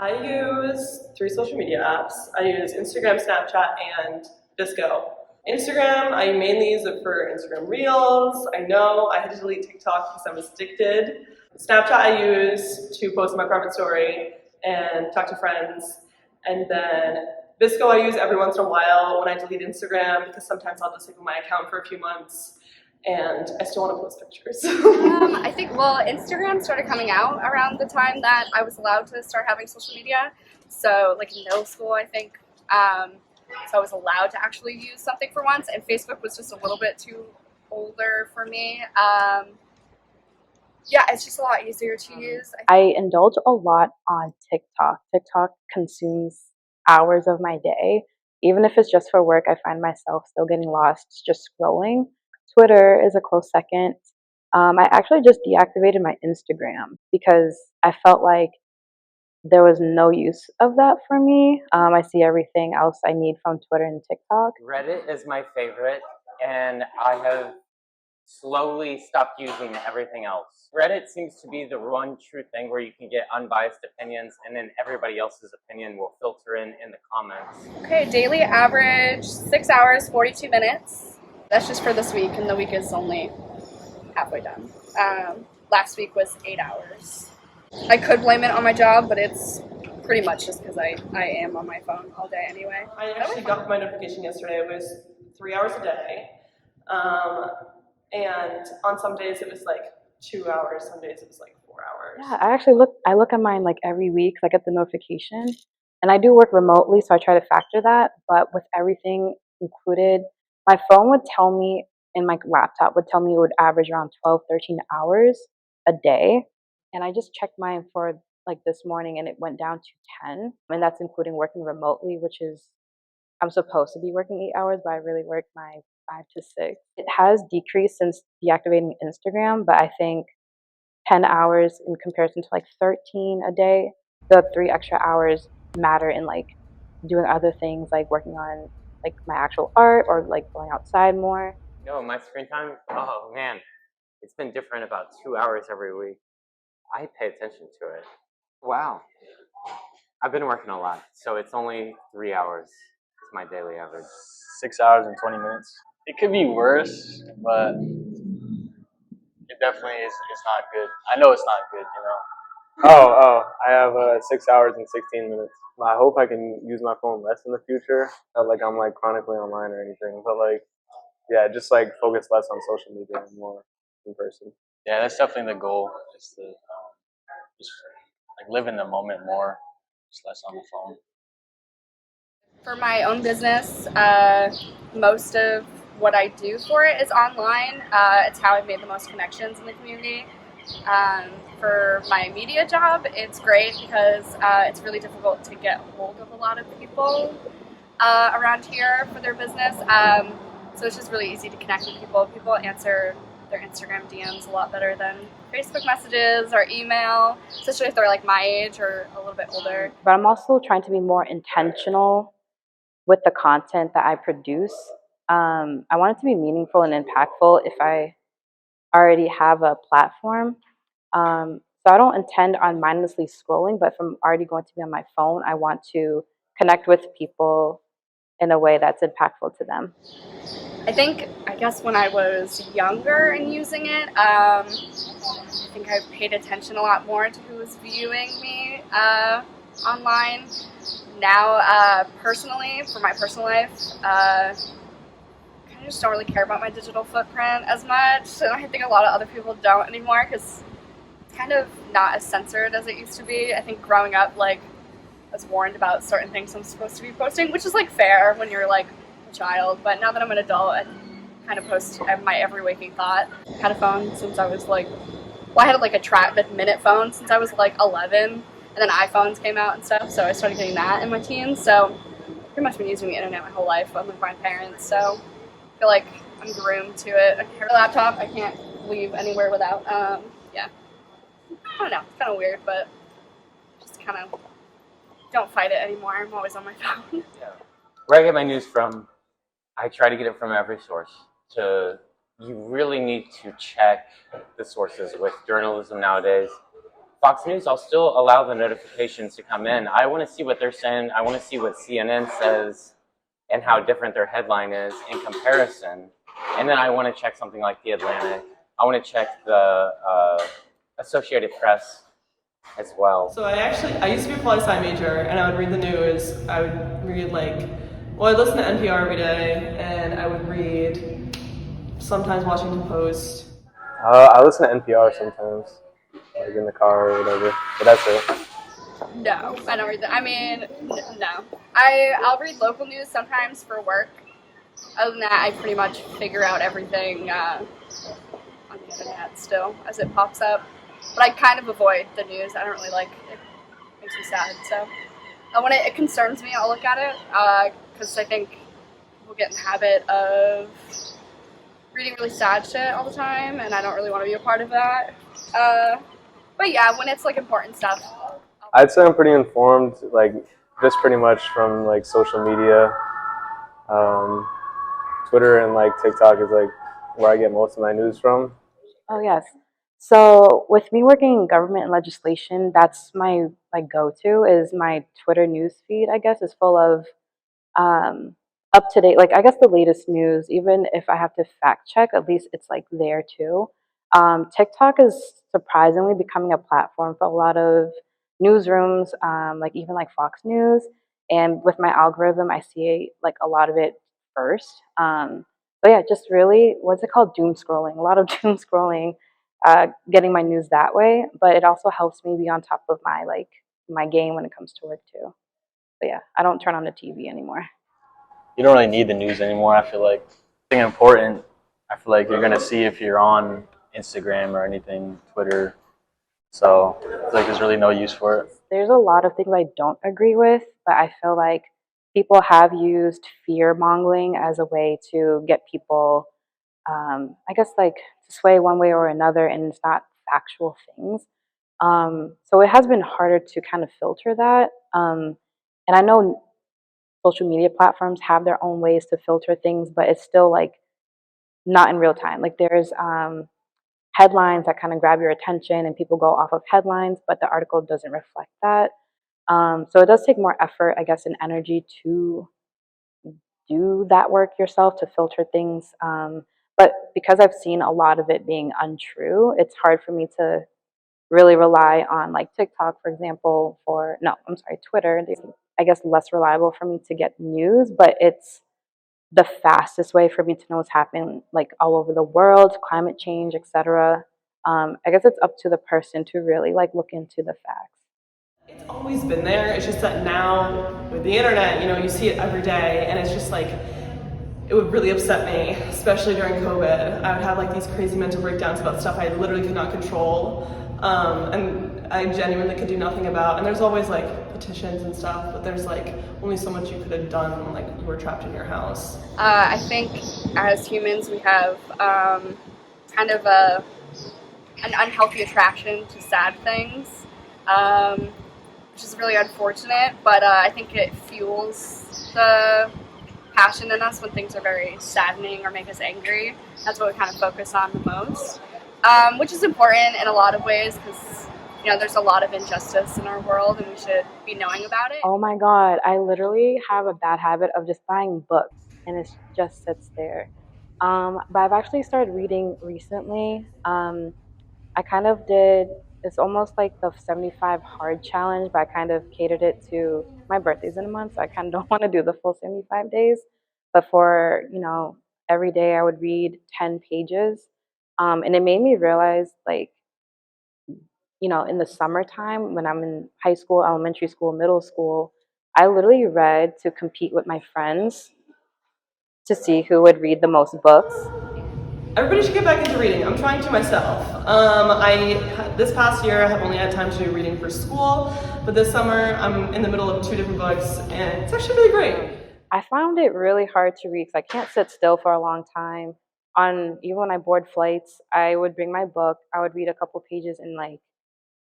I use 3 social media apps. I use Instagram, Snapchat, and Visco. Instagram, I mainly use it for Instagram Reels. I know I had to delete TikTok because I was addicted. Snapchat I use to post my private story and talk to friends. And then Visco I use every once in a while when I delete Instagram because sometimes I'll just leave my account for a few months and I still want to post pictures. I think, Instagram started coming out around the time that I was allowed to start having social media. So, like in middle school, I think. So I was allowed to actually use something for once, and Facebook was just a little bit too older for me. Yeah, it's just a lot easier to use. I indulge a lot on TikTok. TikTok consumes hours of my day. Even if it's just for work, I find myself still getting lost just scrolling. Twitter is a close second. I actually just deactivated my Instagram because I felt like there was no use of that for me. I see everything else I need from Twitter and TikTok. Reddit is my favorite, and I have slowly stopped using everything else. Reddit seems to be the one true thing where you can get unbiased opinions, and then everybody else's opinion will filter in the comments. Okay, daily average 6 hours, 42 minutes. That's just for this week, and the week is only halfway done. Last week was 8 hours. I could blame it on my job, but it's pretty much just because I am on my phone all day anyway. I actually got my notification yesterday. It was 3 hours a day. And on some days it was like 2 hours, some days it was like 4 hours. Yeah, I look at mine like every week, 'cause I get the notification. And I do work remotely, so I try to factor that. But with everything included, my phone would tell me, and my laptop would tell me it would average around 12, 13 hours a day. And I just checked mine for like this morning and it went down to 10. And that's including working remotely, which is, I'm supposed to be working 8 hours, but I really work my 5 to 6. It has decreased since deactivating Instagram, but I think 10 hours in comparison to like 13 a day, the 3 extra hours matter in like doing other things like working on like my actual art or like going outside more. My screen time, oh man, it's been different about 2 hours every week. I pay attention to it. Wow. I've been working a lot, so it's only 3 hours. It's my daily average. 6 hours and 20 minutes. It could be worse, but it definitely is. It's not good. I know it's not good, I have 6 hours and 16 minutes. I hope I can use my phone less in the future. Not like I'm like chronically online or anything, but like, yeah, just like focus less on social media and more in person. Yeah, that's definitely the goal. Is to just like live in the moment more, just less on the phone. For my own business, most of what I do for it is online. It's how I've made the most connections in the community. For my media job, it's great because it's really difficult to get hold of a lot of people around here for their business. So it's just really easy to connect with people. People answer their Instagram DMs a lot better than Facebook messages or email, especially if they're like my age or a little bit older. But I'm also trying to be more intentional with the content that I produce. I want it to be meaningful and impactful if I already have a platform. So I don't intend on mindlessly scrolling, but if I'm already going to be on my phone, I want to connect with people in a way that's impactful to them. I guess when I was younger and using it, I think I paid attention a lot more to who was viewing me online. Now, personally, for my personal life, I just don't really care about my digital footprint as much. And I think a lot of other people don't anymore because it's kind of not as censored as it used to be. I think growing up, like, I was warned about certain things I'm supposed to be posting, which is like fair when you're like a child. But now that I'm an adult, I kind of post my every waking thought. I had a phone since I was like, I had like a track minute phone since I was like 11, and then iPhones came out and stuff. So I started getting that in my teens. So I've pretty much been using the internet my whole life. I'm with my parents, so I feel like I'm groomed to it. I have a laptop. I can't leave anywhere without. Yeah, I don't know. It's kind of weird, but just kind of don't fight it anymore. I'm always on my phone. Yeah. Where I get my news from, I try to get it from every source. You really need to check the sources with journalism nowadays. Fox News, I'll still allow the notifications to come in. I want to see what they're saying. I want to see what CNN says and how different their headline is in comparison. And then I want to check something like The Atlantic. I want to check the Associated Press as well. So I used to be a poli-sci major, and I would read the news. I would read I listen to NPR every day, and I would read sometimes Washington Post. I listen to NPR sometimes, like in the car or whatever. But that's it. No, I don't read that. I mean, no. I'll read local news sometimes for work. Other than that, I pretty much figure out everything on the internet still as it pops up. But I kind of avoid the news. I don't really like it. Makes me sad. So when it concerns me, I'll look at it because I think people get in the habit of reading really sad shit all the time, and I don't really want to be a part of that. But yeah, when it's like important stuff. I'd say I'm pretty informed, like just pretty much from like social media. Twitter and like TikTok is like where I get most of my news from. Oh yes. So with me working in government and legislation, that's my go-to is my Twitter news feed. I guess is full of up to date, like I guess the latest news. Even if I have to fact check, at least it's like there too. TikTok is surprisingly becoming a platform for a lot of newsrooms, like even like Fox News. And with my algorithm, I see like a lot of it first. But yeah, just really, what's it called? Doom scrolling. A lot of doom scrolling, getting my news that way. But it also helps me be on top of my game when it comes to work too. But yeah, I don't turn on the TV anymore. You don't really need the news anymore. I feel like something important. I feel like you're gonna see if you're on Instagram or anything, Twitter. So I feel like there's really no use for it. There's a lot of things I don't agree with, but I feel like people have used fear mongering as a way to get people, I guess, like to sway one way or another, and it's not factual things. So it has been harder to kind of filter that. And I know social media platforms have their own ways to filter things, but it's still like not in real time. Like there's headlines that kind of grab your attention and people go off of headlines, but the article doesn't reflect that. So it does take more effort, I guess, and energy to do that work yourself to filter things. But because I've seen a lot of it being untrue, it's hard for me to really rely on like TikTok, for example, Twitter. I guess less reliable for me to get news, but it's the fastest way for me to know what's happening like all over the world, climate change, etc. I guess it's up to the person to really like look into the facts. It's always been there. It's just that now with the internet, you see it every day, and it's just like it would really upset me, especially during COVID. I would have like these crazy mental breakdowns about stuff I literally could not control, and I genuinely could do nothing about. And there's always like petitions and stuff, but there's like only so much you could have done when like you were trapped in your house. I think as humans we have kind of an unhealthy attraction to sad things, which is really unfortunate, but I think it fuels the passion in us when things are very saddening or make us angry. That's what we kind of focus on the most, which is important in a lot of ways because there's a lot of injustice in our world and we should be knowing about it. Oh my God, I literally have a bad habit of just buying books and it just sits there. But I've actually started reading recently. I kind of did, it's almost like the 75 hard challenge, but I kind of catered it to my birthday's in a month, so I kind of don't want to do the full 75 days. But for, every day I would read 10 pages. And it made me realize, like, in the summertime when I'm in high school, elementary school, middle school, I literally read to compete with my friends to see who would read the most books. Everybody should get back into reading. I'm trying to myself. This past year I have only had time to do reading for school, but this summer I'm in the middle of 2 different books, and it's actually really great. I found it really hard to read because I can't sit still for a long time. Even when I board flights, I would bring my book. I would read a couple pages and like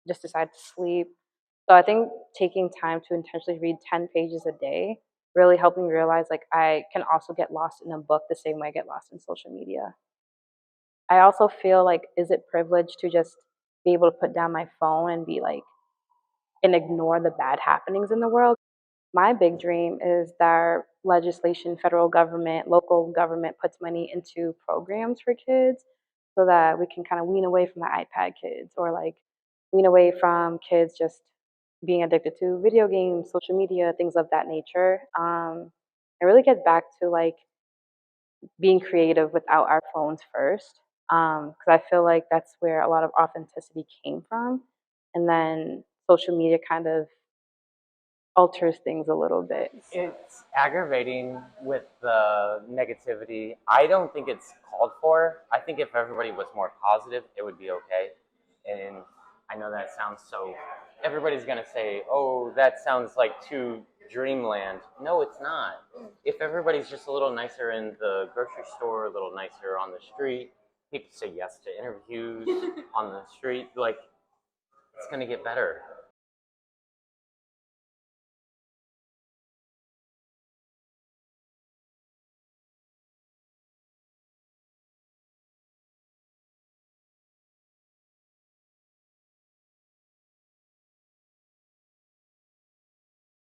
just decide to sleep. So I think taking time to intentionally read 10 pages a day really helped me realize like I can also get lost in a book the same way I get lost in social media. I also feel like, is it privilege to just be able to put down my phone and be like, and ignore the bad happenings in the world. My big dream is that legislation, federal government, local government puts money into programs for kids so that we can kind of wean away from the iPad kids, or like wean away from kids just being addicted to video games, social media, things of that nature. And really get back to like being creative without our phones first. Because I feel like that's where a lot of authenticity came from. And then social media kind of alters things a little bit. It's aggravating with the negativity. I don't think it's called for. I think if everybody was more positive, it would be okay. And I know that sounds so, everybody's going to say, oh, that sounds like too dreamland. No, it's not. If everybody's just a little nicer in the grocery store, a little nicer on the street, people say yes to interviews on the street, like, it's going to get better.